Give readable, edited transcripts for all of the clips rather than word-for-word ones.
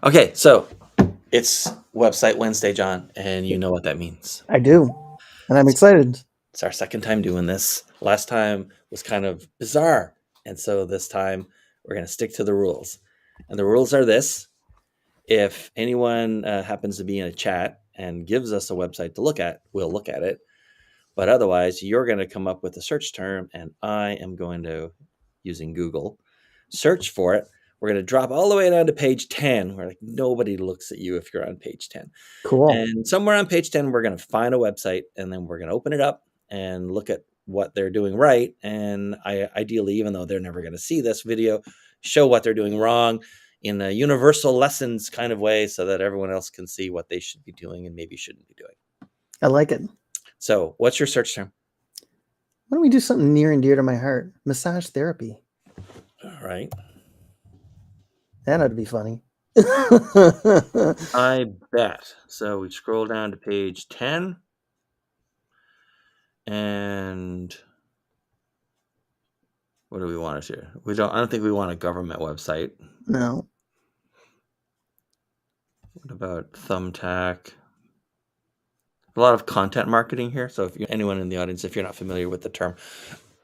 Okay, so it's Website Wednesday, John, and you know what that means. I do, and I'm excited. It's our second time doing this. Last time was kind of bizarre, and so this time we're going to stick to the rules. And the rules are this: if anyone happens to be in a chat and gives us a website to look at, we'll look at it. But otherwise, you're going to come up with a search term, and I am going to, using Google, search for it. We're going to drop all the way down to page 10, where like nobody looks at you if you're on page 10. Cool. And somewhere on page 10, we're going to find a website, and then we're going to open it up and look at what they're doing right. And ideally, even though they're never going to see this video, show what they're doing wrong in a universal lessons kind of way so that everyone else can see what they should be doing and maybe shouldn't be doing. I like it. So what's your search term? Why don't we do something near and dear to my heart? Massage therapy. All right. That ought to be funny. I bet. So we scroll down to page 10. And what do we want here? I don't think we want a government website. No. What about Thumbtack? A lot of content marketing here. So if you're anyone in the audience, if you're not familiar with the term,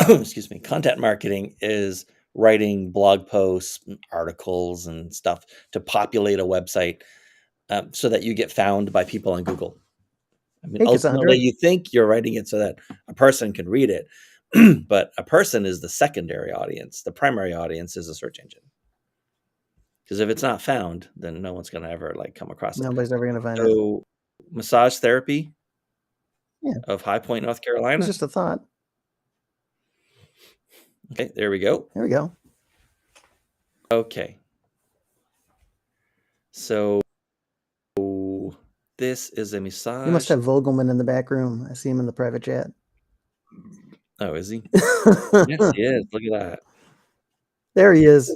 excuse me, content marketing is writing blog posts, articles, and stuff to populate a website so that you get found by people on Google. I mean, ultimately, you think you're writing it so that a person can read it, but a person is the secondary audience. The primary audience is a search engine. Because if it's not found, then no one's going to ever come across it. Nobody's ever going to find it. So, massage therapy of High Point, North Carolina. It's just a thought. Okay, there we go. There we go. Okay. So this is a massage. You must have Vogelman in the back room. I see him in the private chat. Oh, is he? Yes, he is. Look at that. There he is.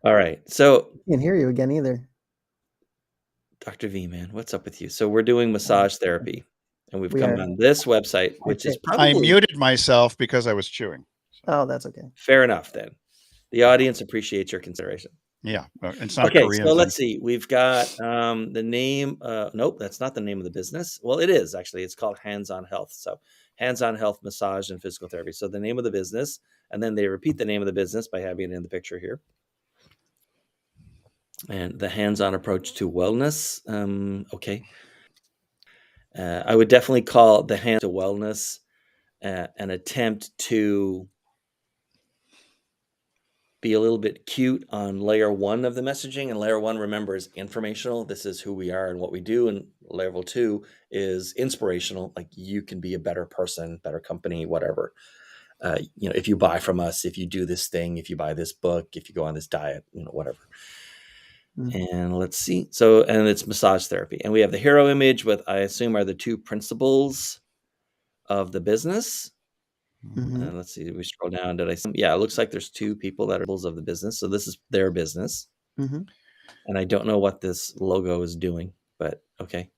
All right. So can't hear you again either. Dr. V, man, what's up with you? So we're doing massage therapy, and we've come on this website, which is probably... I muted myself because I was chewing. So. Oh, that's okay. Fair enough, then. The audience appreciates your consideration. Yeah, it's not okay. Korean So let's see. We've got the name. Nope, that's not the name of the business. Well, it is actually. It's called Hands On Health. So Hands On Health Massage and Physical Therapy. So the name of the business, and then they repeat the name of the business by having it in the picture here. And the hands-on approach to wellness. Okay. I would definitely call the hands to wellness an attempt to be a little bit cute on layer 1 of the messaging. And layer 1, remember, is informational. This is who we are and what we do. And level 2 is inspirational. Like you can be a better person, better company, whatever. If you buy from us, if you do this thing, if you buy this book, if you go on this diet, whatever. And let's see. So, and it's massage therapy. And we have the hero image with, I assume, are the two principals of the business. And let's see. We scroll down. Yeah, it looks like there's two people that are principals of the business. So this is their business. And I don't know what this logo is doing, but okay.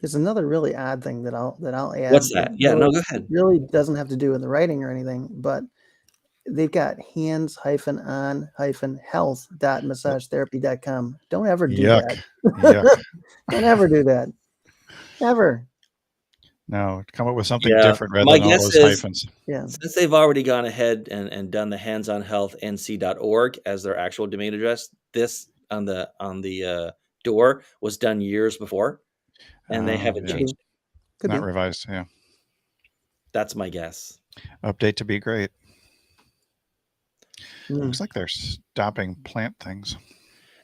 There's another really odd thing that I'll add. What's that? Yeah, no, go ahead. It really doesn't have to do with the writing or anything, but they've got hands-on-health.massagetherapy.com. Don't ever do that. Don't ever do that. Ever. No, come up with something different rather than all those hyphens. Yeah. Since they've already gone ahead and done the handsonhealthnc.org as their actual domain address, this on the door was done years before, and they haven't changed it. Not revised, yeah. That's my guess. Update to be great. Looks like they're stopping plant things.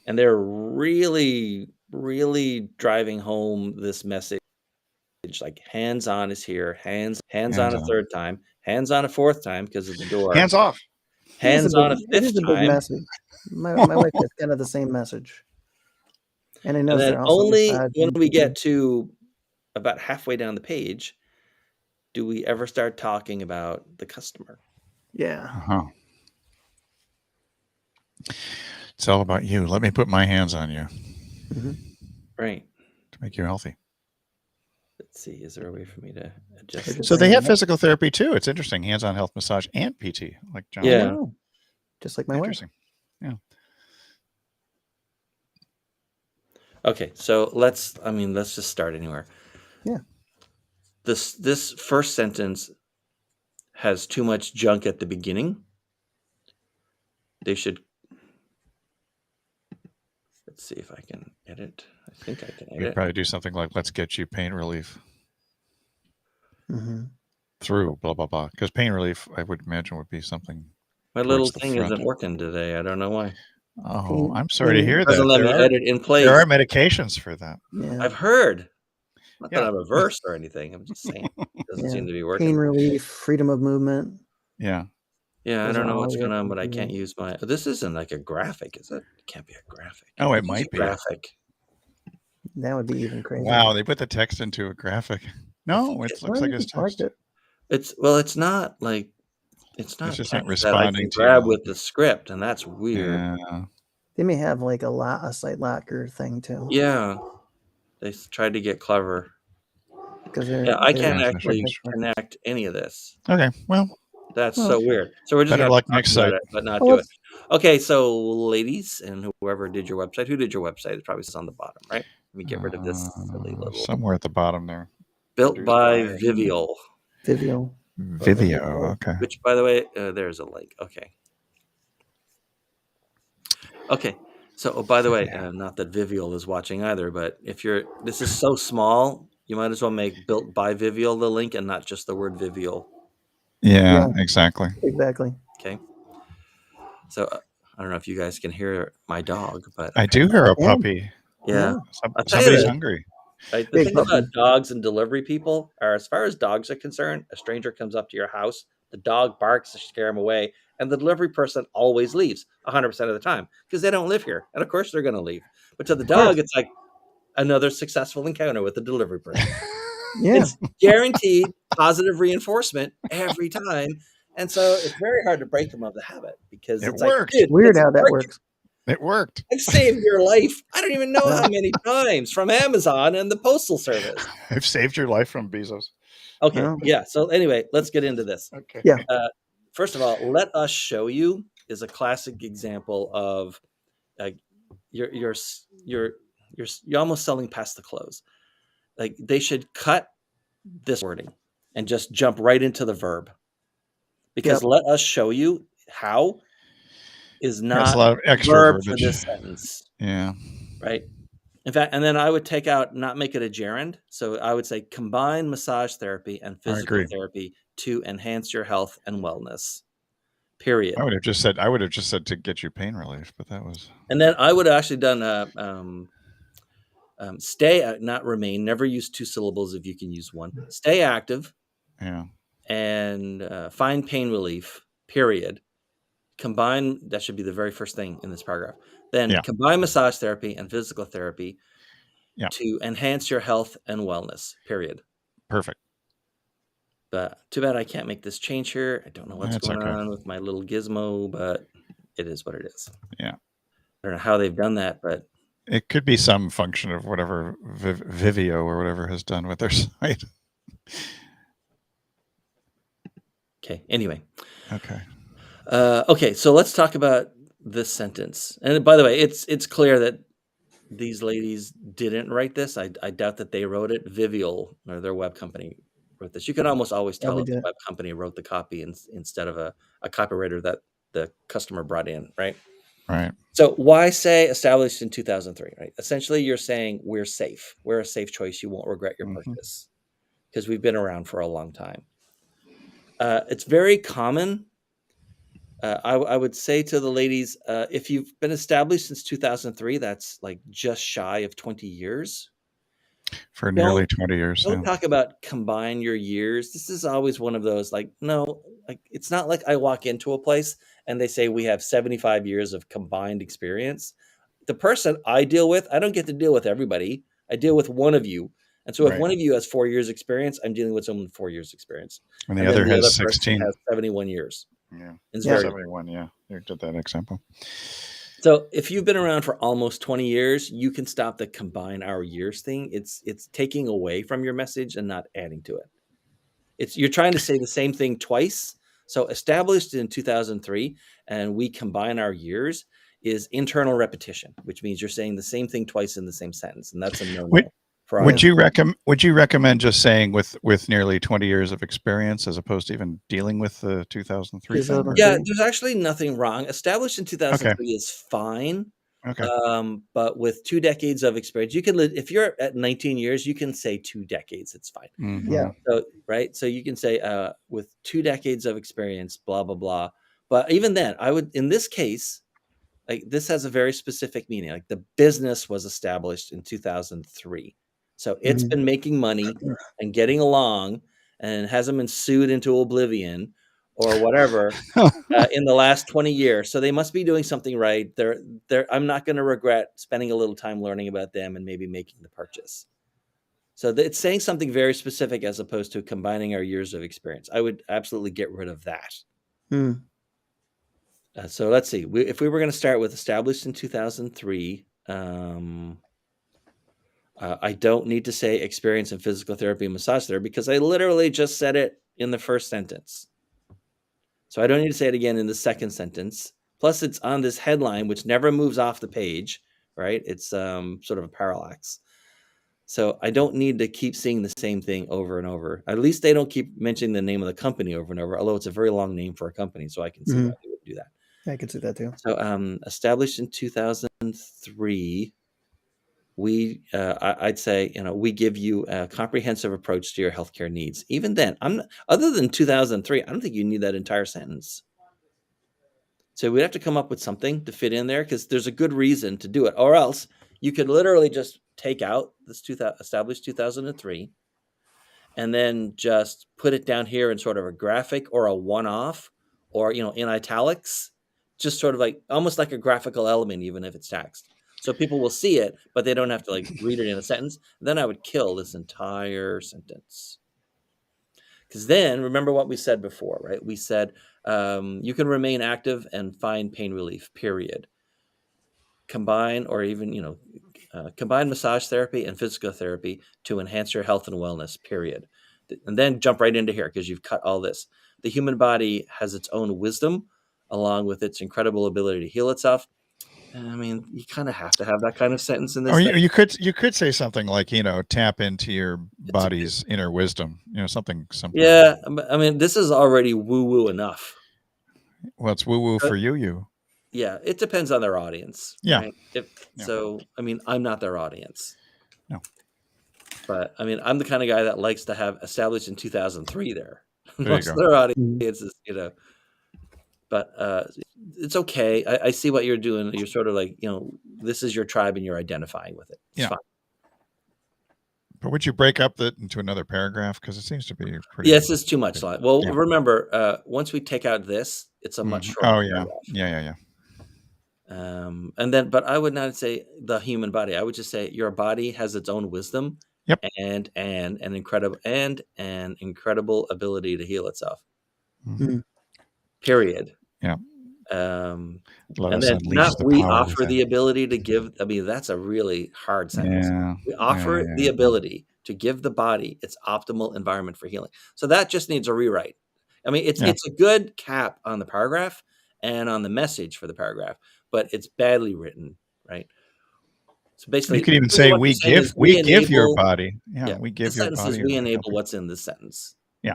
And they're really, really driving home this message. Like hands-on is here, hands on a third time, hands on a fourth time because of the door. Hands off. Hands on a fifth time. Message. My wife has kind of the same message. And I know then only when we get to about halfway down the page do we ever start talking about the customer. Yeah. It's all about you. Let me put my hands on you. Right. To make you healthy. Let's see. Is there a way for me to adjust? So they have physical therapy too. It's interesting. Hands-on health massage and PT, like John. Yeah. Just like my wife. Yeah. Okay, so let's just start anywhere. Yeah. This first sentence has too much junk at the beginning. They should. Let's see if I can edit. I think I can edit. You'd probably do something like, let's get you pain relief Mm-hmm. through blah, blah, blah. Because pain relief, I would imagine, would be something. My little thing isn't working today. I don't know why. Oh, I'm sorry to hear that. Doesn't let me edit in place. There are medications for that. Yeah. I've heard. Not that I'm averse or anything. I'm just saying it doesn't seem to be working. Pain relief, freedom of movement. Yeah. Yeah, I don't know what's going on, but I can't use my. This isn't like a graphic, is it? It can't be a graphic. Oh, it might be. Graphic. That would be even crazier. Wow, they put the text into a graphic. No, it looks like it's text. It's not like it's not. It's just not responding that I can to grab with the script, and that's weird. Yeah. They may have like a site locker thing too. Yeah, they tried to get clever. Because I can't actually connect any of this. Okay, well, that's so weird. So we're just better gonna luck next site, but not do it. Okay, so ladies and whoever did your website, who did your website? It probably says on the bottom, right? Let me get rid of this silly little. Somewhere at the bottom there. Built by Vivial. Vivio. Okay. Which, by the way, there's a link. Okay. So, by the way, not that Vivial is watching either, but if this is so small, you might as well make Built by Vivial the link and not just the word Vivial. Yeah, exactly. Exactly. Okay. So, I don't know if you guys can hear my dog, but I do hear a puppy. Yeah. Somebody's hungry. Right? The thing about dogs and delivery people are, as far as dogs are concerned, a stranger comes up to your house, the dog barks to scare him away, and the delivery person always leaves 100% of the time because they don't live here. And of course they're going to leave. But to the dog, it's like another successful encounter with the delivery person. It's guaranteed positive reinforcement every time. And so it's very hard to break them of the habit because it's worked. Like, weird how that works. It worked. I've saved your life. I don't even know how many times from Amazon and the Postal Service. I've saved your life from Bezos. Okay. Yeah. So anyway, let's get into this. Okay. Yeah. First of all, Let Us Show You is a classic example of you're almost selling past the close. Like they should cut this wording and just jump right into the verb because let us show you how is not a lot of extra verb verbiage for this sentence. Yeah. Right. In fact, and then I would take out, not make it a gerund. So I would say combine massage therapy and physical therapy to enhance your health and wellness. Period. I would have just said to get you pain relief, but that was. And then I would have actually done stay, not remain. Never use two syllables if you can use one. Stay active. Yeah. And find pain relief. Period. Combine, that should be the very first thing in this paragraph. Then combine massage therapy and physical therapy to enhance your health and wellness. Period. Perfect. But too bad I can't make this change here. I don't know what's going on with my little gizmo, but it is what it is. Yeah. I don't know how they've done that, but it could be some function of whatever Vivio or whatever has done with their site. Okay. Anyway. Okay. Okay. So let's talk about this sentence. And by the way, it's clear that these ladies didn't write this. I doubt that they wrote it. Vivial, or their web company, wrote this. You can almost always tell if the web company wrote the copy instead of a copywriter that the customer brought in, right? Right. So why say established in 2003, right? Essentially, you're saying we're safe. We're a safe choice. You won't regret your purchase because we've been around for a long time. It's very common. I would say to the ladies, if you've been established since 2003, that's like just shy of 20 years. For nearly 20 years. Don't talk about combine your years. This is always one of those it's not like I walk into a place and they say we have 75 years of combined experience. The person I deal with, I don't get to deal with everybody. I deal with one of you. And so if one of you has 4 years experience, I'm dealing with someone with 4 years experience. And the other has 16. Has 71 years. Yeah. It's 71. Yeah. You did that example. So if you've been around for almost 20 years, you can stop the combine our years thing. It's taking away from your message and not adding to it. You're trying to say the same thing twice. So established in 2003 and we combine our years is internal repetition, which means you're saying the same thing twice in the same sentence, and that's a Would, no-no for would audience. you recommend just saying with nearly 20 years of experience as opposed to even dealing with the 2003 thing? 2003. Yeah, there's actually nothing wrong. Established in 2003 is fine. Okay. But with 2 decades of experience, you can if you're at 19 years, you can say 2 decades. It's fine. Mhm. Yeah. So, right. So you can say with 2 decades of experience, blah, blah, blah. But even then, I would, in this case, like this has a very specific meaning. Like the business was established in 2003. So it's Mhm. been making money and getting along and hasn't been sued into oblivion or whatever in the last 20 years. So they must be doing something right. I'm not going to regret spending a little time learning about them and maybe making the purchase. So it's saying something very specific as opposed to combining our years of experience. I would absolutely get rid of that. Mm. So let's see. If we were going to start with established in 2003, I don't need to say experience in physical therapy and massage therapy because I literally just said it in the first sentence. So I don't need to say it again in the second sentence. Plus, it's on this headline, which never moves off the page, right? It's sort of a parallax. So I don't need to keep seeing the same thing over and over. At least they don't keep mentioning the name of the company over and over, although it's a very long name for a company, so I can see why they would do that. I could see that too. So established in 2003, I'd say, we give you a comprehensive approach to your healthcare needs. Even then, other than 2003, I don't think you need that entire sentence. So we'd have to come up with something to fit in there because there's a good reason to do it, or else you could literally just take out this established 2003 and then just put it down here in sort of a graphic or a one-off or, in italics, just sort of like almost like a graphical element, even if it's text. So people will see it, but they don't have to like read it in a sentence. Then I would kill this entire sentence. Because then remember what we said before, right? We said you can remain active and find pain relief, period. Combine or even, combine massage therapy and physical therapy to enhance your health and wellness, period. And then jump right into here because you've cut all this. The human body has its own wisdom along with its incredible ability to heal itself. And I mean, you kind of have to have that kind of sentence in this Or thing. you could say something like, tap into your body's inner wisdom, something. Yeah, I mean, this is already woo-woo enough. Well, it's woo-woo for you. Yeah, it depends on their audience. Yeah. Right? So, I mean, I'm not their audience. No. But, I mean, I'm the kind of guy that likes to have established in 2003 there. Most of their audience is, but it's okay. I see what you're doing. You're sort of like, this is your tribe and you're identifying with it. It's fine. But would you break up into another paragraph? Because it seems to be pretty... Yes, it's too much. Well, remember, once we take out this, it's a much shorter paragraph. Yeah. And then, but I would not say the human body. I would just say your body has its own wisdom. Yep. And an incredible ability to heal itself. Mm-hmm. Period. Yeah. And then we offer the ability to give. I mean, that's a really hard sentence. Yeah. We offer the ability to give the body its optimal environment for healing. So that just needs a rewrite. I mean, it's a good cap on the paragraph and on the message for the paragraph, but it's badly written, right? So basically, you could even say we give your body. Yeah, we give your body. We enable what's in the sentence. Yeah.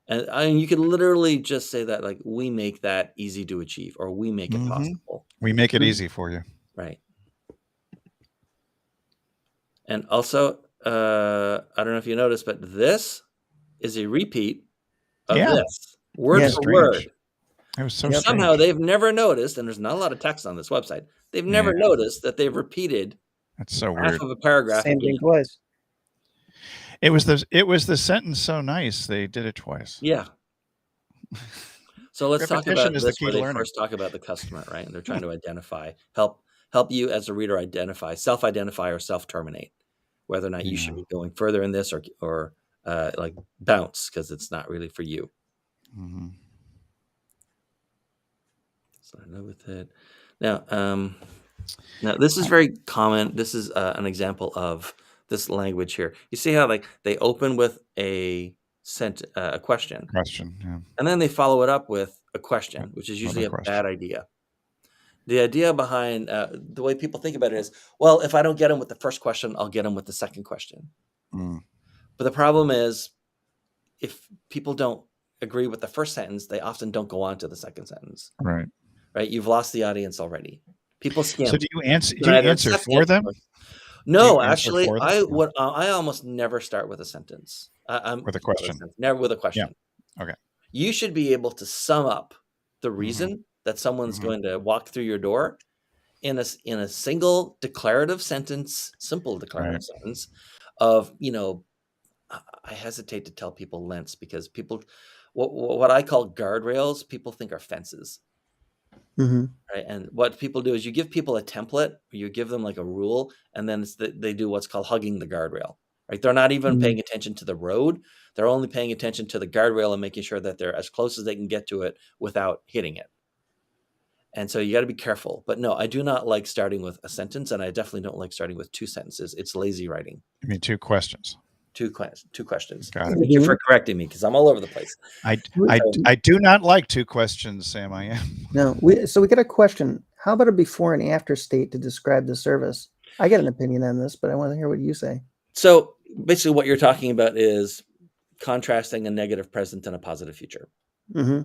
And you could literally just say that, like, we make that easy to achieve, or we make it possible. We make it easy for you. Right. And also, I don't know if you noticed, but this is a repeat of this, word for word. It was so somehow they've never noticed, and there's not a lot of text on this website. They've never noticed that they've repeated that's so half weird. of a paragraph. Same thing twice. It was the sentence so nice they did it twice. Yeah. So let's talk about is this the key where to they learning. first talk about the customer, right? And they're trying to identify, help you as a reader identify, self-identify or self-terminate, whether or not you should be going further in this or like bounce because it's not really for you. Mm-hmm. So I know with it. Now this is very common. This is an example of this language here. You see how like they open with a question, yeah. and then they follow it up with a question, which is usually a bad idea. The idea behind the way people think about it is, well, if I don't get them with the first question, I'll get them with the second question. Mm, But the problem is, if people don't agree with the first sentence, they often don't go on to the second sentence, right. right? You've lost the audience already. People So skim. do you answer? You Do can you either answer accept for it them? or Do you no. answer Actually, for them? I No, would. I almost never start with a sentence. I'm with a not a question. sentence, never with a Yeah. question. Okay. You should be able to sum up the Hmm. reason that someone's Hmm. going to walk through your door in a single declarative sentence, simple Right. declarative sentence of, I hesitate to tell people lengths because people, what I call guardrails, people think are fences, Hmm. right? And what people do is you give people a template, or you give them like a rule, and then they do what's called hugging the guardrail, right? They're not even Hmm. paying attention to the road. They're only paying attention to the guardrail and making sure that they're as close as they can get to it without hitting it. And so you got to be careful. But no, I do not like starting with a sentence, and I definitely don't like starting with two sentences. It's lazy writing. I mean, two questions. Two questions. Got it. Thank you for correcting me because I'm all over the place. So, I do not like two questions, Sam. I am. No, we get a question. How about a before and after state to describe the service? I get an opinion on this, but I want to hear what you say. so basically, what you're talking about is contrasting a negative present and a positive future. Hmm.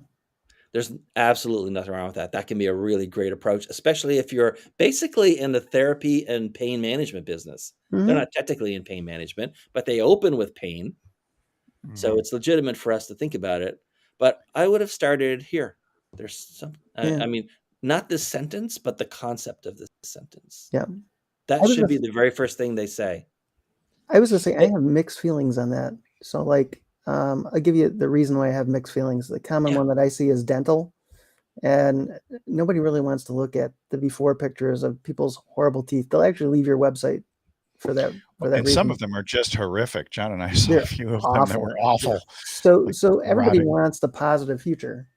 There's absolutely nothing wrong with that. That can be a really great approach, especially if you're basically in the therapy and pain management business. They're Hmm. not technically in pain management, but they open with pain. So Mhm. it's legitimate for us to think about it. But I would have started here. There's some, Yeah. I mean, not this sentence, but the concept of this sentence. Yeah. That should be the very first thing they say. I was gonna say I It- have mixed feelings on that. So like, I'll give you the reason why I have mixed feelings. The common yeah. one that I see is dental, and nobody really wants to look at the before pictures of people's horrible teeth. They'll actually leave your website for that And some reason. of them are just horrific. John and I saw a They're few of them that awful. were awful, So like everybody rotting. wants the positive future.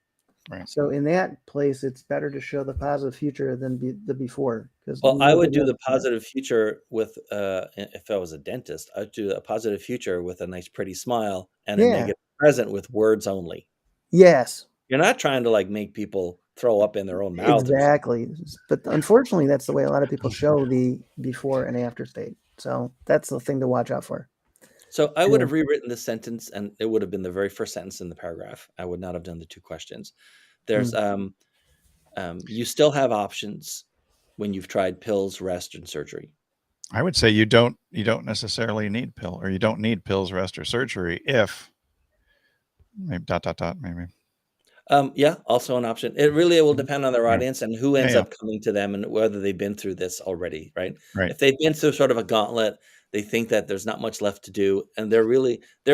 Right. So in that place, it's better to show the positive future than the before, because Well, I would do the positive future with, if I was a dentist, I'd do a positive future with a nice, pretty smile and a Yeah. negative present with words only. Yes. You're not trying to like make people throw up in their own mouth. Exactly. But unfortunately, that's the way a lot of people show the before and after state. So that's the thing to watch out for. So I would Yeah. have rewritten the sentence, and it would have been the very first sentence in the paragraph. I would not have done the two questions. There's, you still have options when you've tried pills, rest, and surgery. I would say you don't necessarily need you don't need pills, rest, or surgery if maybe maybe. Yeah, also an option. It really will depend on their Yeah. audience and who ends Yeah. up coming to them and whether they've been through this already, right? Right. If they've been through sort of a gauntlet, they think that there's not much left to do, and they're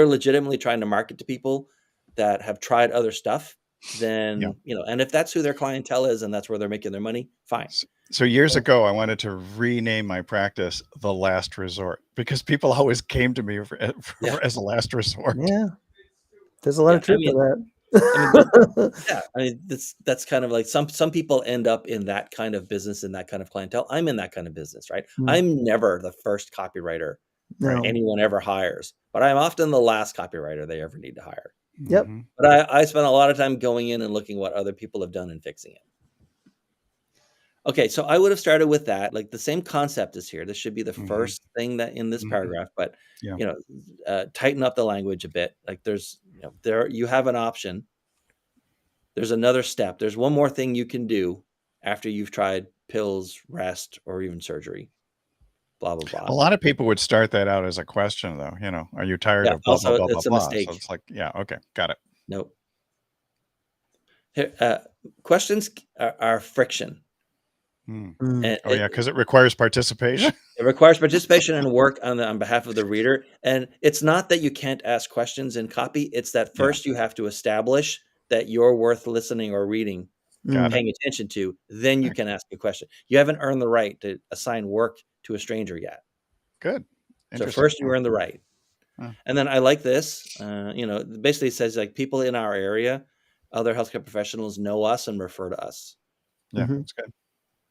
legitimately trying to market to people that have tried other stuff, Yeah. then, and if that's who their clientele is and that's where they're making their money, fine. So years ago, I wanted to rename my practice The Last Resort because people always came to me Yeah. as a last resort. Yeah. There's a lot Yeah, of truth to that. Yeah, I mean, that's kind of like some people end up in that kind of business, in that kind of clientele. I'm in that kind of business, right? I'm never the first copywriter, right, No. anyone ever hires, but I'm often the last copywriter they ever need to hire. Yep. Mhm. But I spend a lot of time going in and looking what other people have done and fixing it. Okay, so I would have started with that. Like the same concept is here. This should be the first thing that in this paragraph, but Yeah. tighten up the language a bit. Like there's, there you have an option. There's another step. There's one more thing you can do after you've tried pills, rest, or even surgery. Blah blah A blah. lot of people would start that out as a question, though. Are you tired Yeah. of blah blah Also, blah blah it's a blah? So mistake. it's like, yeah, okay, got it. Nope. Here, questions are friction. And Oh yeah, because it requires participation. it requires participation and work on behalf of the reader. And it's not that you can't ask questions in copy. It's that first you have to establish that you're worth listening or reading, Got it. paying attention to. Then you can ask a question. You haven't earned the right to assign work to a stranger yet. Good. So first you earn the right. Huh. And then I like this, basically it says like people in our area, other healthcare professionals know us and refer to us. Yeah, that's good.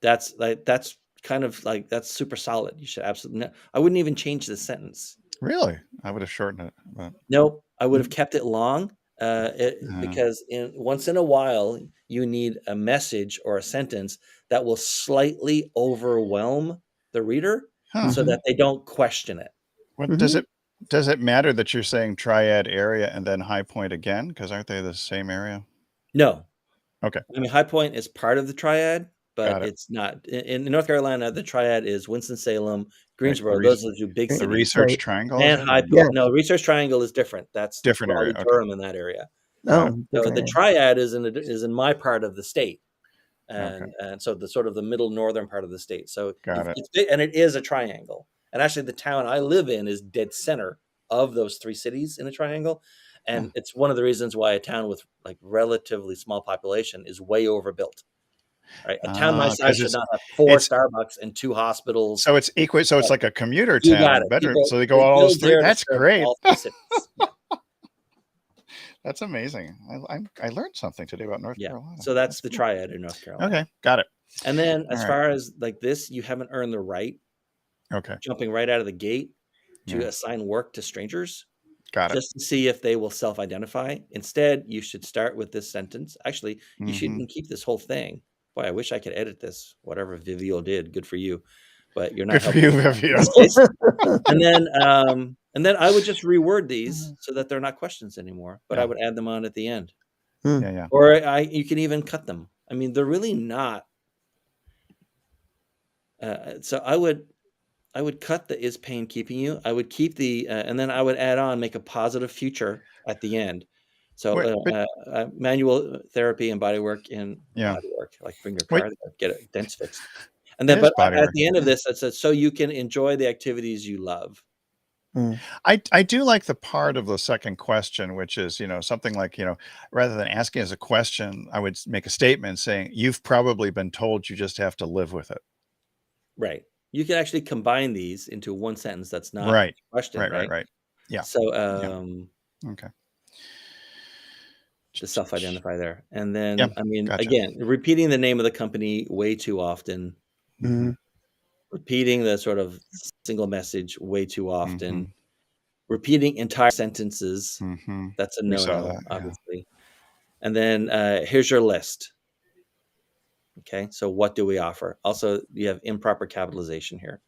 That's kind of like, that's super solid. You should absolutely, I wouldn't even change the sentence. Really? I would have shortened it. But Nope. I would have kept it long Because once in a while you need a message or a sentence that will slightly overwhelm the reader Huh. so that they don't question it. What does it matter that you're saying triad area and then High Point again? Because aren't they the same area? No. Okay. I mean, High Point is part of the triad, but Got it. it's not. In North Carolina, the triad is Winston-Salem, Greensboro. The Those are the two big The cities. Research Right. Triangle, is And it? High Or Yeah. Point. No, Research Triangle is different. That's different area. Raleigh, Okay. Durham in that area. Got it. Oh, So different the area. triad is in my part of the state, Okay. and so the sort of the middle northern part of the state. So Got it. it's big, and it is a triangle. And actually, the town I live in is dead center of those three cities in a triangle, and it's one of the reasons why a town with like relatively small population is way overbuilt. Right, a town my size 'Cause should not have 4 it's Starbucks and 2 hospitals. so it's equal. So it's like a commuter You got town, it. better. People So they go they all those build three. there to That's serve great. all 3 cities. Yeah. That's amazing. I learned something today about North Yeah. Carolina. So that's the cool. triad in North Carolina. Okay, got it. And then as All right. far as like this, you haven't earned the right, Okay, jumping right out of the gate, to Yeah. assign work to strangers got it. just to see if they will self-identify. Instead, you should start with this sentence. Actually, you shouldn't keep this whole thing. Boy, I wish I could edit this. Whatever Vivio did, good for you. But you're not Good for helping you, me out in Vivio. this case. And then I would just reword these so that they're not questions anymore, but I Yeah. would add them on at the end. Yeah. Or you can even cut them. I mean, they're really not. So I would cut the "is pain keeping you." I would keep the and then I would add on, make a positive future at the end. Wait, So but manual therapy and body work yeah. like bring your Wait. car there, get it dents fixed. And It then, is but body at work. the end of this, it says, so you can enjoy the activities you love. I do like the part of the second question, which is, something like, rather than asking as a question, I would make a statement saying, you've probably been told you just have to live with it. Right. You can actually combine these into one sentence that's not Right. a question, right? Right. Yeah. So Okay. to self-identify there. And then, Yeah. I mean, Gotcha. again, repeating the name of the company way too often, repeating the sort of single message way too often, repeating entire sentences. That's a We saw no-no, that. Yeah. obviously. And then here's your list. Okay, so what do we offer? Also, you have improper capitalization here.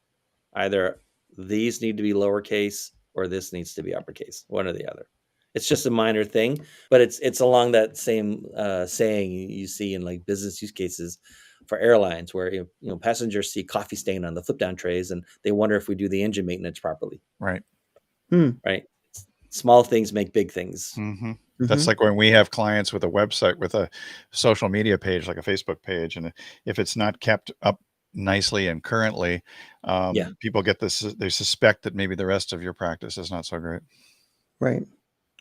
Either these need to be lowercase or this needs to be uppercase, one or the other. It's just a minor thing, but it's along that same saying you see in like business use cases for airlines, where passengers see coffee stain on the flip down trays and they wonder if we do the engine maintenance properly. Right. Right. Small things make big things. That's like when we have clients with a website with a social media page, like a Facebook page, and if it's not kept up nicely and currently, people get this. They suspect that maybe the rest of your practice is not so great.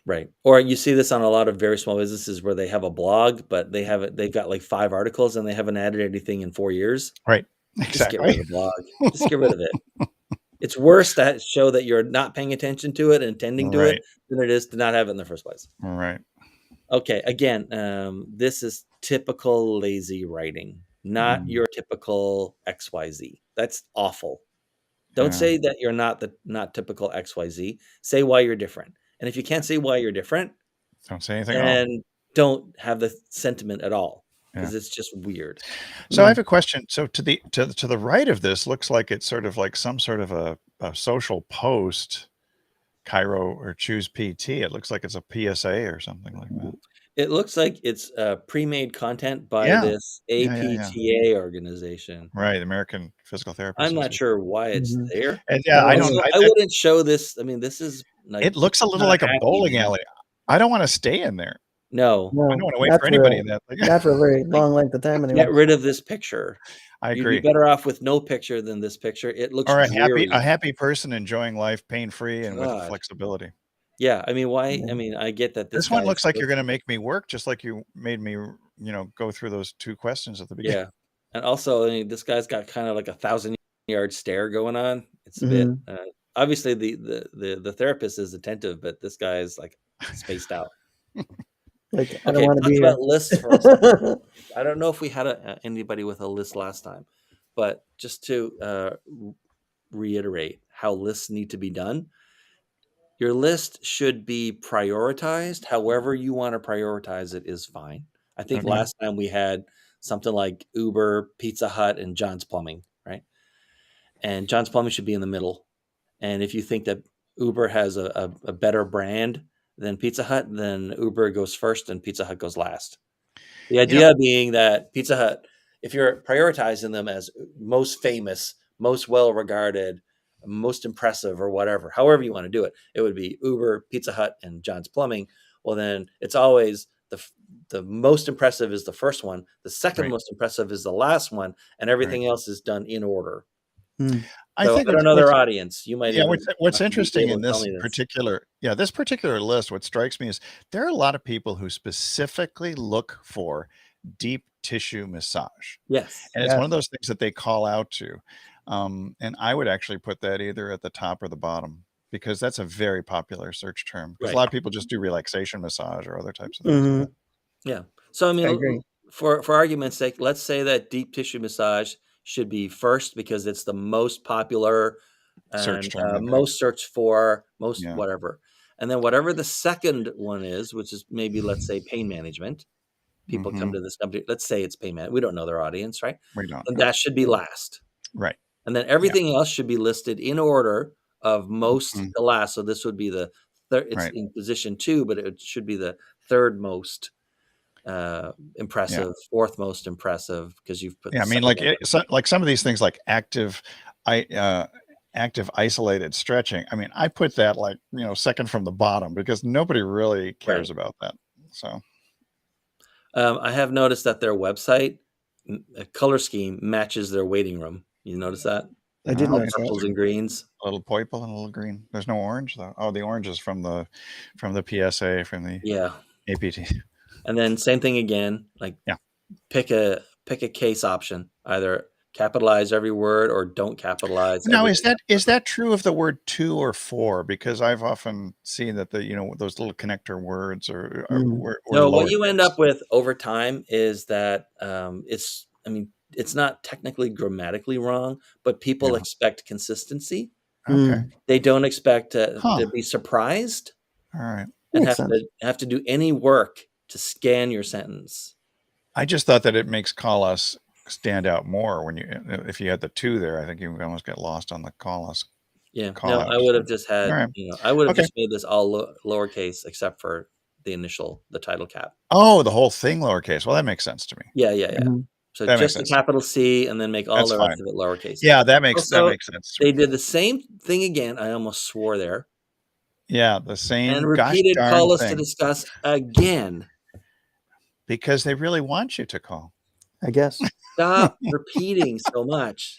Right. Or you see this on a lot of very small businesses where they have a blog, but they've got like 5 articles and they haven't added anything in 4 years. Right. Just get Exactly. rid of the blog. Just get rid of it. It's worse to show that you're not paying attention to it and intending to it than it is to not have it in the first place. Right. Okay. Again, this is typical lazy writing, not your typical XYZ. That's awful. Don't say that you're not typical XYZ. Say why you're different. And if you can't say why you're different, Don't say anything at all. then don't have the sentiment at all, because it's just weird. So I have a question. So to the right of this looks like it's sort of like some sort of a social post, Cairo or Choose PT. It looks like it's a PSA or something like that. It looks like it's pre-made content by this APTA organization. Right, American Physical Therapy I'm not Association. sure why it's there. And I don't. I wouldn't show this. I mean, this is like, It looks a little like a bowling alley. I don't want to stay in there. No, I don't want to wait for anybody in that. Not for a very long length of time anyway. Get rid of this picture. I You'd agree. be better off with no picture than this picture. It looks Or dreary. a happy person enjoying life pain free and with flexibility. Yeah, I mean, why? I mean, I get that this one looks like you're going to make me work, just like you made me, go through those 2 questions at the beginning. Yeah, and also, I mean, this guy's got kind of like a 1,000-yard stare going on. It's a bit obviously the therapist is attentive, but this guy's like spaced out. Like, I don't want to talk be about lists for a second. I don't know if we had anybody with a list last time, but just to reiterate how lists need to be done. Your list should be prioritized. However you want to prioritize it is fine. I think Okay. last time we had something like Uber, Pizza Hut, and John's Plumbing, right? And John's Plumbing should be in the middle. And if you think that Uber has a better brand than Pizza Hut, then Uber goes first and Pizza Hut goes last. The idea being that Pizza Hut, if you're prioritizing them as most famous, most well-regarded, most impressive or whatever, however you want to do it, it would be Uber, Pizza Hut, and John's Plumbing. Well, then it's always the most impressive is the first one. The second Right. most impressive is the last one, and everything Right. else is done in order. I So think I don't know their audience. You might yeah, even what's not be interesting able in to tell this me this. particular list, what strikes me is there are a lot of people who specifically look for deep tissue massage. Yes. And it's one of those things that they call out to. And I would actually put that either at the top or the bottom because that's a very popular search term. Because a lot of people just do relaxation massage or other types of things. Yeah. So I I mean, agree. for argument's sake, let's say that deep tissue massage should be first because it's the most popular Search and term. Okay. most searched for, most Yeah. whatever. And then whatever the second one is, which is maybe let's say pain management. People come to this company. Let's say it's pain management. We don't know their audience, right? We don't And know. that should be last. Right. And then everything else should be listed in order of most Mhm. to last. So this would be the third. It's Right. in position 2, but it should be the third most impressive, fourth most impressive because you've put. Yeah, I mean, like like some of these things, like active isolated stretching. I mean, I put that like second from the bottom because nobody really cares about that. So I have noticed that their website color scheme matches their waiting room. You notice that? I did notice that. Purples and greens. A little purple and a little green. There's no orange though. Oh, the orange is from the PSA, from the APT. And then same thing again. Like pick a case option. Either capitalize every word or don't capitalize. Now, is that true of the word 2 or 4? Because I've often seen that those little connector words were no. What you end up with over time is that it's not technically grammatically wrong, but people expect consistency. Okay. They don't expect to be surprised. All right. And have to do any work to scan your sentence. I just thought that it makes call us stand out more when if you had the 2 there. I think you almost get lost on the call us. Yeah. No, I would have just had I would have just made this all lowercase except for the title cap. Oh, the whole thing lowercase. Well, that makes sense to me. Yeah. So that just a capital C and then make all the rest of it lowercase. Yeah, that makes sense. They did the same thing again. I almost swore there. Yeah, the same and repeated call us to discuss again. Because they really want you to call. I guess. Stop repeating so much.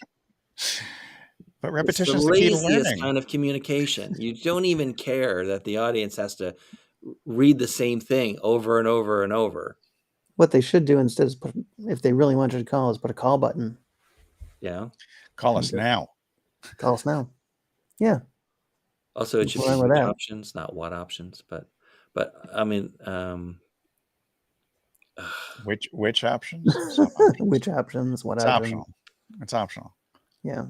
But repetition is the key to learning. It's the laziest kind of communication. You don't even care that the audience has to read the same thing over and over and over. What they should do instead is if they really want you to call, is put a call button. Yeah. Call us now. Call us now. Yeah. Also, it should be what options, not what options, but I mean, which options? Which options? What it's options? Optional. It's optional. Yeah.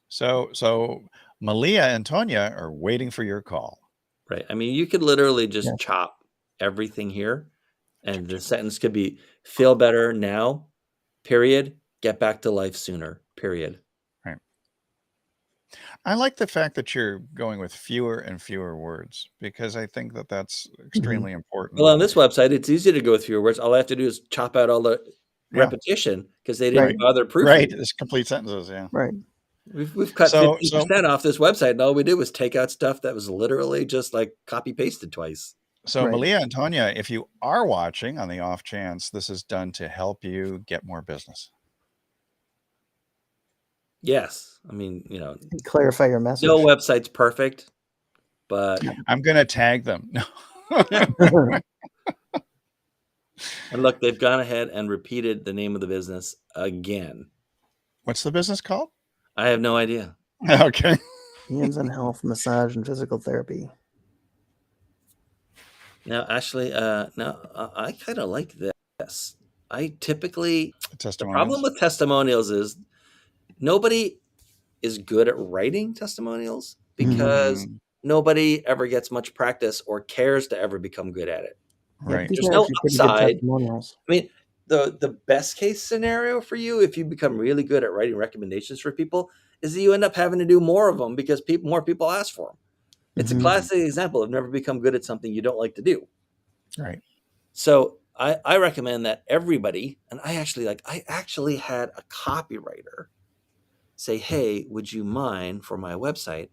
So Malia and Tonya are waiting for your call. Right. I mean, you could literally just chop everything here, and the sentence could be feel better now, period. Get back to life sooner, period. Right. I like the fact that you're going with fewer and fewer words because I think that that's extremely important. Well, on this website, it's easy to go with fewer words. All I have to do is chop out all the repetition because they didn't bother proofing. Right, it's complete sentences. Yeah, right. We've cut 50% off this website, and all we did was take out stuff that was literally just like copy pasted twice. So Malia and Tonya, if you are watching on the off chance this is done to help you get more business. Yes. I mean, clarify your message. No website's perfect, but I'm going to tag them. And look, they've gone ahead and repeated the name of the business again. What's the business called? I have no idea. Okay. Hands on Health, Massage, and Physical Therapy. Now, actually, no, I kind of like this. I typically, the problem with testimonials is nobody is good at writing testimonials because nobody ever gets much practice or cares to ever become good at it. Yeah, Right. these There's are no actually pretty good upside. testimonials. I mean, the best case scenario for you, if you become really good at writing recommendations for people, is that you end up having to do more of them because more people ask for them. It's a Mhm. classic example of never become good at something you don't like to do. Right. So I recommend that everybody, and I actually had a copywriter say, hey, would you mind for my website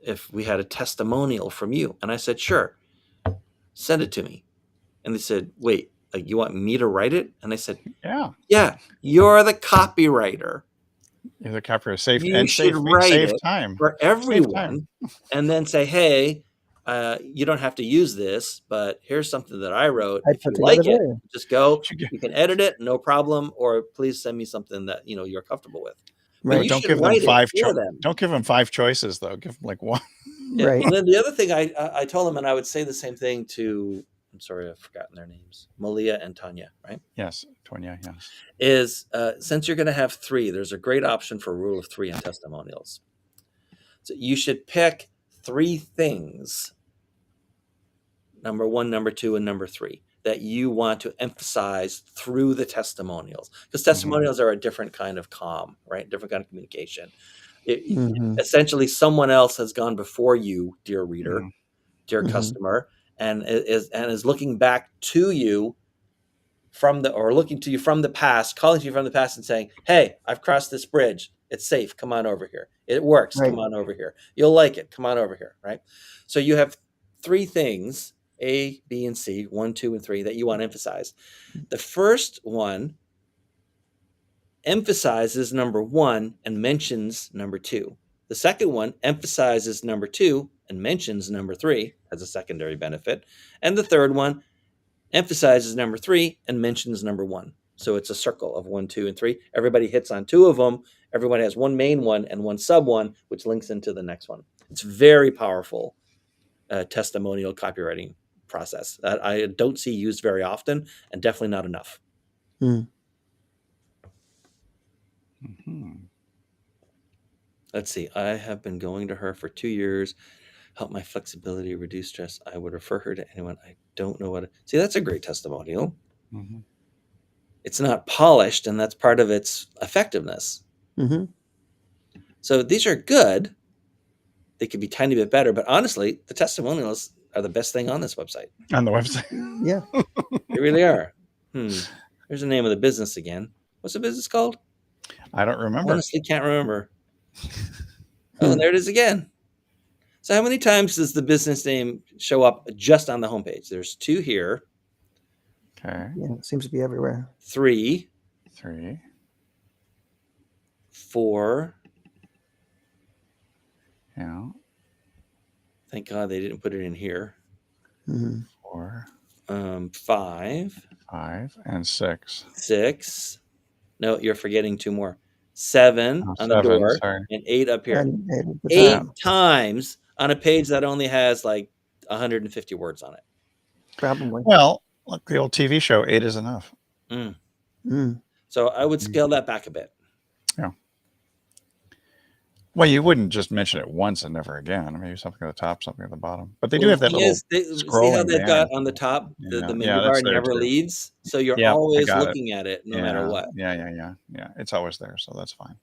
if we had a testimonial from you? And I said, sure, send it to me. And they said, wait, like you want me to write it? And I said, Yeah. yeah, you're the copywriter. You're the copywriter. Safe You should write save it time. for Save time. everyone and then say, hey, you don't have to use this, but here's something that I wrote. I If put you together like it, for you. just go. Should get- You can edit it, no problem, or please send me something that you're comfortable with. But Right. you Don't should give them write it five for them. Don't give them 5 choices though. Give them like one. Yeah. Right. And then the other thing I told them, and I would say the same thing to, I'm sorry, I've forgotten their names, Malia and Tanya, right? Yes, Tonya, yes. Is since you're going to have 3, there's a great option for rule of 3 in testimonials. So you should pick 3 things, number 1, number 2, and number 3, that you want to emphasize through the testimonials. Because testimonials are a different kind of comm, right? Different kind of communication. Mhm. Essentially, someone else has gone before you, dear reader, dear Mhm. customer, and is looking back to you looking to you from the past, calling to you from the past and saying, hey, I've crossed this bridge. It's safe. Come on over here. It works. Right. Come on over here. You'll like it. Come on over here. Right. So you have 3 things, A, B, and C, 1, 2, and 3, that you want to emphasize. The first one emphasizes number 1 and mentions number 2. The second one emphasizes number 2 and mentions number 3 as a secondary benefit. And the third one emphasizes number 3 and mentions number 1. So it's a circle of 1, 2, and 3. Everybody hits on 2 of them. Everyone has one main one and one sub one, which links into the next one. It's very powerful testimonial copywriting process that I don't see used very often, and definitely not enough. Mm. Let's see. I have been going to her for 2 years. Help my flexibility, reduce stress. I would refer her to anyone. I don't know what. See, that's a great testimonial. It's not polished, and that's part of its effectiveness. Mhm. So these are good. They could be a tiny bit better, but honestly, the testimonials are the best thing on this website. On the website. Yeah. They really are. Here's the name of the business again. What's the business called? I don't remember. Honestly, can't remember. Oh, and there it is again. So how many times does the business name show up just on the homepage? There's 2 here. Okay. Yeah, it seems to be everywhere. 3, 3, 4. yeah, Thank God they didn't put it in here. Mhm. 4, 5, 5, and 6. 6. No, you're forgetting 2 more. 7 Oh, on the 7, door sorry. and 8 up here. And at the 8 top, times on a page that only has like 150 words on it. probably. Well, look, the old TV show, 8 is enough. Mm. So I would scale that back a bit. Yeah. Well, you wouldn't just mention it once and never again. Maybe something at the top, something at the bottom. But they do have that little see how scrolling they've got banner. on the top the Yeah, menu yeah, bar that's there never too. leaves. So you're Yep, I always got it. looking at it no matter what. Yeah. It's always there, so that's fine.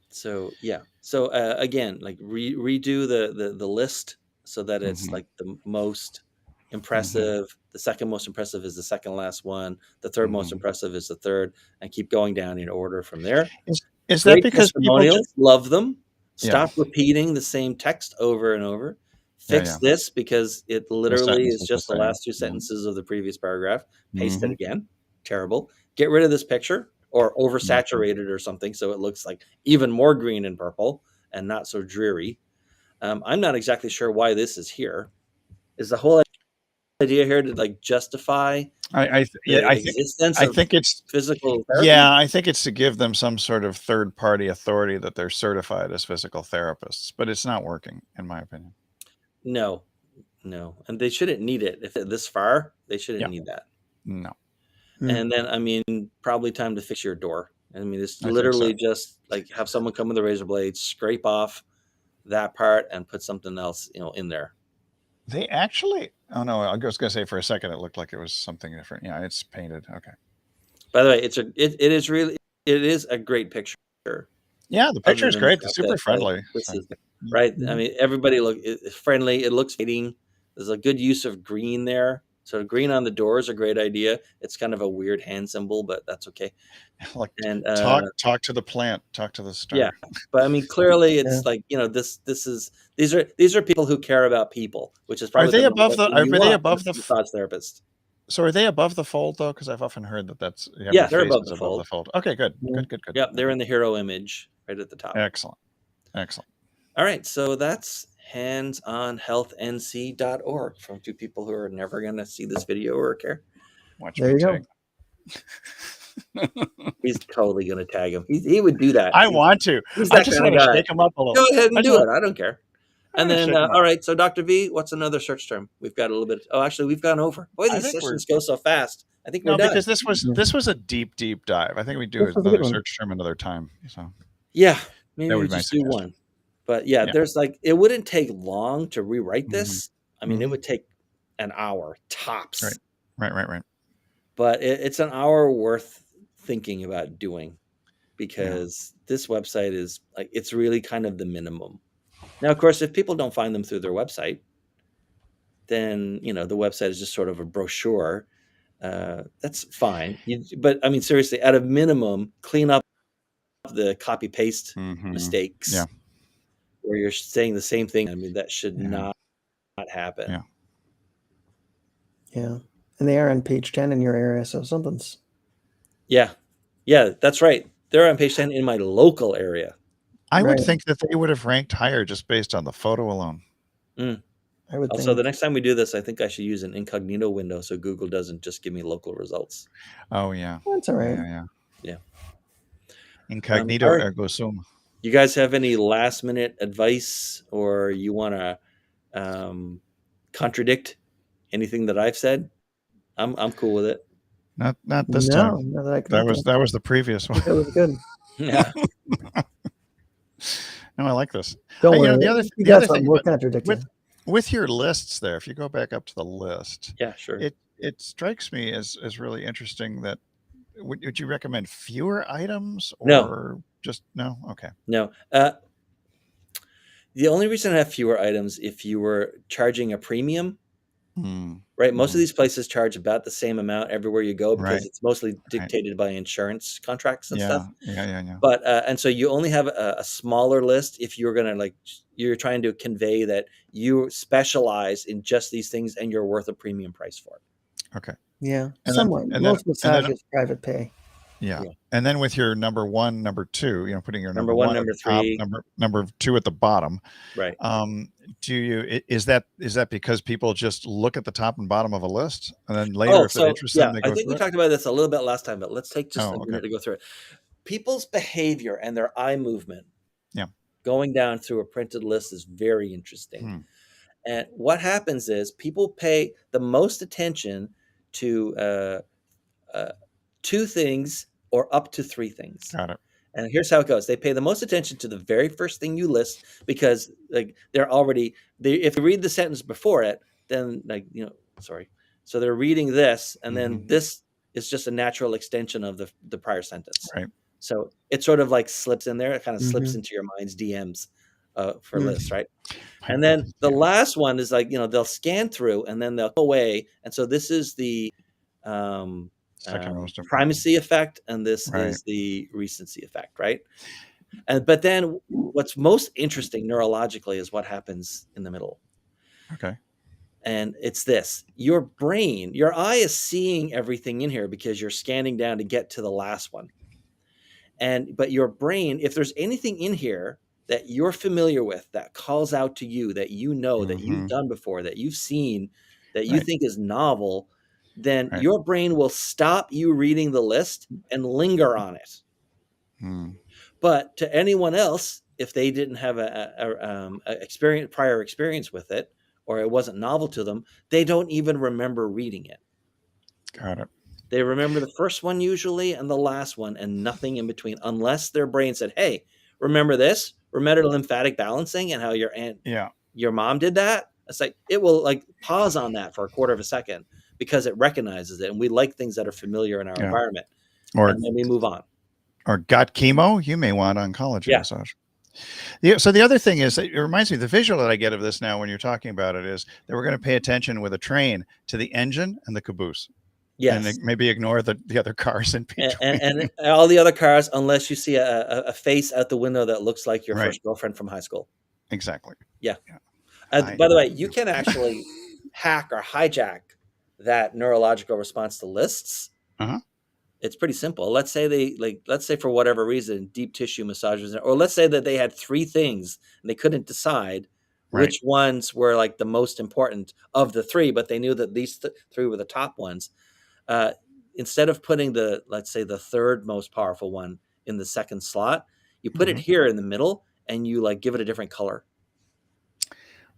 So yeah. So again, like redo the list so that it's like the most impressive. The second most impressive is the second last one. The third most impressive is the third, and keep going down in order from there. Is that Great because people testimonials, love them. Yeah. Stop repeating the same text over and over. Fix this because it literally is just the last 2 sentences of the previous paragraph. Paste it again. Terrible. Get rid of this picture or oversaturate it or something so it looks like even more green and purple and not so dreary. I'm not exactly sure why this is here. Is the whole idea here to like justify I existence of think it's physical therapy? Yeah, I think it's to give them some sort of third-party authority that they're certified as physical therapists, but it's not working, in my opinion. No, and they shouldn't need it. If they're this far, they shouldn't need that. No. And then, I mean, probably time to fix your door. I mean, it's I think literally so. just like have someone come with a razor blade, scrape off that part and put something else, in there. They actually, oh no, I was going to say for a second it looked like it was something different. Yeah, it's painted. Okay. By the way, it is a great picture. Yeah, the picture is great. It's super friendly. This So, is right. I mean, everybody it's friendly. It looks fading. There's a good use of green there. So green on the door is a great idea. It's kind of a weird hand symbol, but that's okay. like And talk to the plant, talk to the star. yeah, but I mean, clearly it's like, these are people who care about people, which is probably Are they above the massage therapist. So are they above the fold though? Because I've often heard that's Yeah, they're above the fold. Okay, good. Yep, they're in the hero image right at the top. Excellent. All right, so that's handsonhealthnc.org from two people who are never going to see this video or care. Watch There me you take. He's totally going to tag him. He would do that. I want to. I just want to shake him up a little. Go ahead and do it. I don't care. And then, all right. So, Dr. V, what's another search term? We've got a little bit. Oh, actually, we've gone over. Boy, these sessions go so fast. I think we're done. Because this was a deep dive. I think we do another search term another time. So yeah, maybe we just do one. But yeah, there's it wouldn't take long to rewrite this. I mean, it would take an hour tops. Right. But it's an hour worth thinking about doing, because this website is it's really kind of the minimum. Now, of course, if people don't find them through their website, then, the website is just sort of a brochure. That's fine. But I mean, seriously, at a minimum, clean up the copy paste mistakes where you're saying the same thing. I mean, that should not happen. Yeah. And they are on page 10 in your area. So something's. Yeah, that's right. They're on page 10 in my local area. I would think that they would have ranked higher just based on the photo alone. I would also, the next time we do this, I think I should use an incognito window so Google doesn't just give me local results. Oh, yeah. That's all right. Yeah. Incognito ergo sum. You guys have any last minute advice, or you want to contradict anything that I've said? I'm cool with it. Not this time. That was the previous one. That was good. Yeah. No, I like this. Don't worry. The other thing we'll contradict with your lists there, if you go back up to the list, yeah, sure. It strikes me as really interesting that would you recommend fewer items or just no? Okay. No. The only reason I have fewer items if you were charging a premium. Right. Most of these places charge about the same amount everywhere you go because it's mostly dictated by insurance contracts and stuff. Yeah. But and so you only have a smaller list if you're going to you're trying to convey that you specialize in just these things and you're worth a premium price for it. Okay. Yeah. Somewhat. Most massages private pay. Yeah. And then with your number 1, number 2, putting your number 1, one number top, 3, number 2 at the bottom. Right. Is that because people just look at the top and bottom of a list and then later if they're interested, they go I think we talked about this a little bit last time, but let's take just a minute to go through it. People's behavior and their eye movement going down through a printed list is very interesting. And what happens is people pay the most attention to 2 things or up to 3 things. Got it. And here's how it goes. They pay the most attention to the very first thing you list because if you read the sentence before it, then so they're reading this and then this is just a natural extension of the prior sentence. Right. So it sort of slips in there. It kind of slips into your mind's DMs for lists, right? And then the last one is they'll scan through and then they'll go away. And so this is the primacy effect, and this is the recency effect, right? But then what's most interesting neurologically is what happens in the middle. Okay. And it's this: your brain, your eye is seeing everything in here because you're scanning down to get to the last one. But your brain, if there's anything in here that you're familiar with, that calls out to you, that that you've done before, that you've seen, that you think is novel, then your brain will stop you reading the list and linger on it. But to anyone else, if they didn't have a prior experience with it, or it wasn't novel to them, they don't even remember reading it. Got it. They remember the first one usually and the last one and nothing in between, unless their brain said, hey, remember this? remember lymphatic balancing and how your mom did that? It's like it will like pause on that for a quarter of a second because it recognizes it, and we like things that are familiar in our environment, or and then we move on. Or got chemo, you may want oncology massage. Yeah. So the other thing is, it reminds me, the visual that I get of this now when you're talking about it is that we're going to pay attention with a train to the engine and the caboose. Yes. And maybe ignore the other cars in between. And all the other cars, unless you see a face out the window that looks like your first girlfriend from high school. Exactly. Yeah. By the way, you can actually hack or hijack that neurological response to lists. It's pretty simple. Let's say for whatever reason, deep tissue massages, or let's say that they had 3 things and they couldn't decide which ones were like the most important of the 3, but they knew that these 3 were the top ones. Instead of putting let's say the 3rd most powerful one in the 2nd slot, you put it here in the middle and you like give it a different color.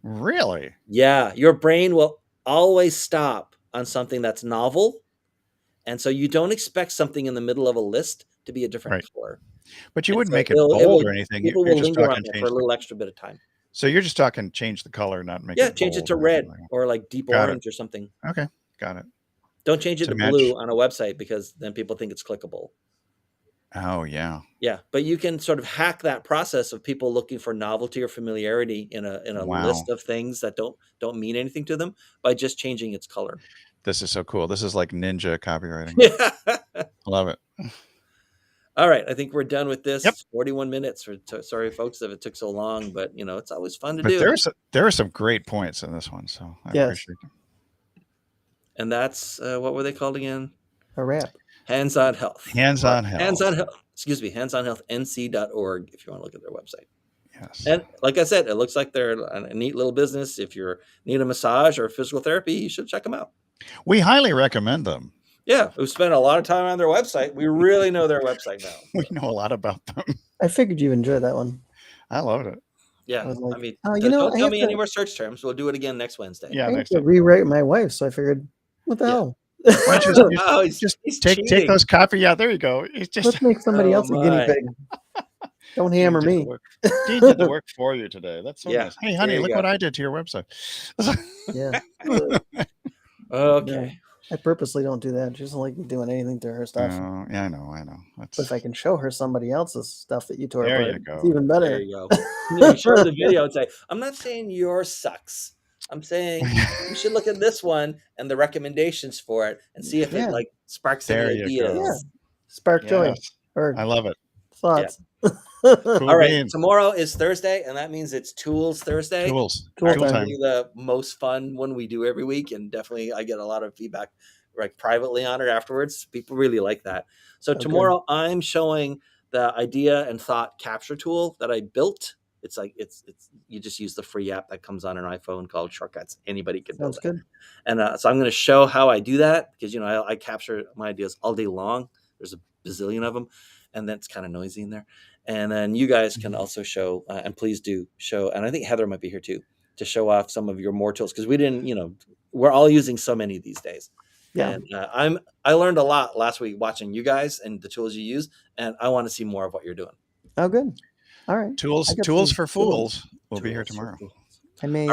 Really? Yeah. Your brain will always stop on something that's novel. And so you don't expect something in the middle of a list to be a different color. But you wouldn't make it bold or anything. People will linger on it for a little extra bit of time. So you're just talking change the color, not make it bold. Change it to red or like deep orange or something. Okay. Got it. Don't change it to blue on a website because then people think it's clickable. Oh, yeah. Yeah, but you can sort of hack that process of people looking for novelty or familiarity in a list of things that don't mean anything to them by just changing its color. This is so cool. This is like ninja copywriting. Love it. All right, I think we're done with this. Yep. 41 minutes. Sorry, folks, if it took so long, but it's always fun to do. There are some great points in this one, so I appreciate them. And that's what were they called again? A wrap. Hands-on Health. Hands-on Health. Hands-on Health. Excuse me, handsonhealthnc.org if you want to look at their website. Yes. And like I said, it looks like they're a neat little business. If you need a massage or physical therapy, you should check them out. We highly recommend them. Yeah, we've spent a lot of time on their website. We really know their website now. We know a lot about them. I figured you enjoyed that one. I loved it. Yeah, like, I mean, don't tell me any more search terms. We'll do it again next Wednesday. Yeah, I have to rewrite my wife, so I figured, what the hell? Why don't you just take those copy? Yeah, there you go. Let's make somebody else a guinea pig. Don't hammer me. He did the work for you today. That's so nice. Hey, honey, look go. what I did to your website. Yeah. Okay. Yeah. I purposely don't do that. She doesn't like me doing anything to her stuff. Yeah, I know. But if I can show her somebody else's stuff that you tore there apart, you go. it's even better. There you go. You show her the video and say, I'm not saying yours sucks. I'm saying you should look at this one and the recommendations for it and see if it like sparks any ideas. Yeah. Spark joy. Or I love it. Thoughts. All right. Tomorrow is Thursday, and that means it's Tools Thursday. Tools. Probably the most fun one we do every week, and definitely I get a lot of feedback like privately on it afterwards. People really like that. So tomorrow I'm showing the idea and thought capture tool that I built. It's like it's you just use the free app that comes on an iPhone called Shortcuts. Anybody can build it. Good. And so I'm going to show how I do that because I capture my ideas all day long. There's a bazillion of them, and that's kind of noisy in there. And then you guys can also show, and please do show, and I think Heather might be here too, to show off some of your more tools because we didn't, we're all using so many these days. Yeah. And I learned a lot last week watching you guys and the tools you use, and I want to see more of what you're doing. Oh, good. All right. Tools for Fools will be here tomorrow. I may